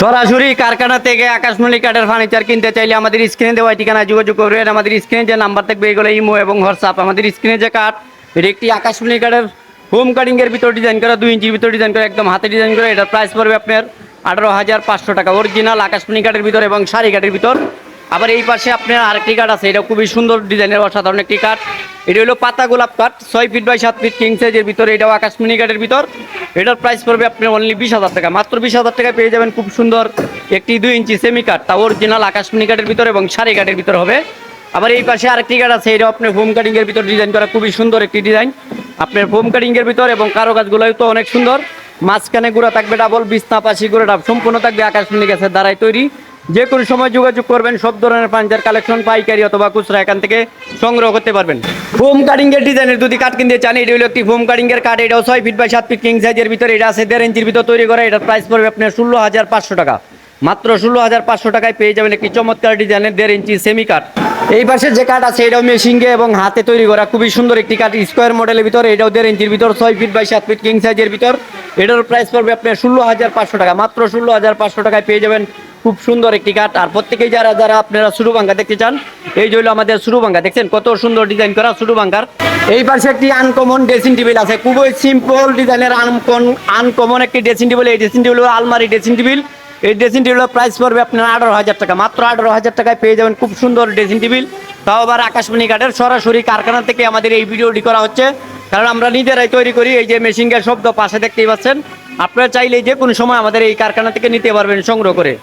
সরাসরি কারখানা থেকে আকাশমণি কাঠের ফার্নিচার কিনতে চাইলে আমাদের স্ক্রিনে দেওয়া ঠিকানায় যোগাযোগ করবেন। আমাদের স্ক্রিনে যে নাম্বার থাকবে এগুলো ইমো এবং হোয়াটসঅ্যাপ। আমাদের স্ক্রিনে যে কাঠ, এটা একটি আকাশমণি কাঠের হোম কাটিংয়ের ভিতর ডিজাইন করা, 2 ইঞ্চির ভিতর ডিজাইন করা, একদম হাতে ডিজাইন করা। এটার প্রাইস পড়বে আপনার 18,500 টাকা, অরিজিনাল আকাশমণি কাঠের ভিতর এবং শাড়ি কাঠের ভিতর। আবার এই পাশে আপনার আরেকটি কাঠ আছে, এটা খুবই সুন্দর ডিজাইনের অসাধারণ একটি কাঠ। এটা হলো পাতা গোলাপ কাঠ, 6 ফিট বাই 7 ফিট কিং সাইজের ভিতরে, এটাও আকাশমণি কাঠের ভিতর। এটার প্রাইস পড়বে আপনার অনলি 20,000 টাকা, মাত্র 20,000 টাকায় পেয়ে যাবেন খুব সুন্দর একটি 2 ইঞ্চি সেমি কাঠ, তা অরিজিনাল আকাশমণি কাঠের ভিতর এবং শাড়ি কাঠের ভিতর হবে। আবার এই পাশে আরেকটি কাঠ আছে, এটা আপনার হোম কাটিংয়ের ভিতর ডিজাইন করা, খুবই সুন্দর একটি ডিজাইন আপনার হোম কাটিংয়ের ভিতর, এবং কারুকাজগুলোও তো অনেক সুন্দর। মাঝখানে গুঁড়া থাকবে ডাবল, বিছনা পাশি গুঁড়া সম্পূর্ণ থাকবে আকাশমণি গাছের দ্বারাই তৈরি। যে কোনো সময় যোগাযোগ করবেন, সব ধরনের ফার্নিচার কালেকশন পাইকারি অথবা খুচরা এখান থেকে সংগ্রহ করতে পারবেন। হোম কাটিং এর ডিজাইনের যদি কাঠ কিনতে চান, এটা হলো একটি হোম কাটিং এর কাঠ, এটাও 6 ফিট বাই 7 ফিট কিং সাইজের ভিতরে, এটা আছে 1.5 ইঞ্চির ভিতর তৈরি করা। এটার প্রাইস পড়বে আপনার 16,500 টাকা, মাত্র 16,500 টাকায় পেয়ে যাবেন একটি চমৎকার ডিজাইনের 1.5 ইঞ্চি সেমি কাঠ। এই পাশে যে কাঠ আছে, এটাও মেশিনে এবং হাতে তৈরি করা, খুবই সুন্দর একটি কাঠ, স্কোয়ার মডেলের ভিতরে, এটাও 1.5 ইঞ্চির ভিতর, 6 ফিট বাই 7 ফিট কিং সাইজের ভিতর। এটার প্রাইস পড়বে আপনার 16,500 টাকা, মাত্র 16,500 টাকায় পেয়ে যাবেন খুব সুন্দর একটি কাঠ। আর প্রত্যেকেই যারা যারা আপনারা সুরু ভাঙ্গা দেখতে চান, এই যে হলো আমাদের সুরু ভাঙ্গা, দেখছেন কত সুন্দর ডিজাইন করা সুরু ভাঙ্গার। এই পাশে একটি আনকমন ড্রেসিং টেবিল আছে, খুবই সিম্পল ডিজাইনের আনকমন একটি ড্রেসিং টেবিল। এই ড্রেসিং টেবিল আলমারি ড্রেসিং টেবিল। এই ড্রেসিং টেবিলের প্রাইস পড়বে আপনার 18,000 টাকা, মাত্র 18,000 টাকায় পেয়ে যাবেন খুব সুন্দর ড্রেসিং টেবিল, তাও আবার আকাশমণি কাঠের। সরাসরি কারখানা থেকে আমাদের এই ভিডিওটি করা হচ্ছে, কারণ আমরা নিজেরাই তৈরি করি। এই যে মেশিনের শব্দ পাশে দেখতেই পাচ্ছেন, আপনারা চাইলে যে কোনো সময় আমাদের এই কারখানা থেকে নিতে পারবেন সংগ্রহ করে।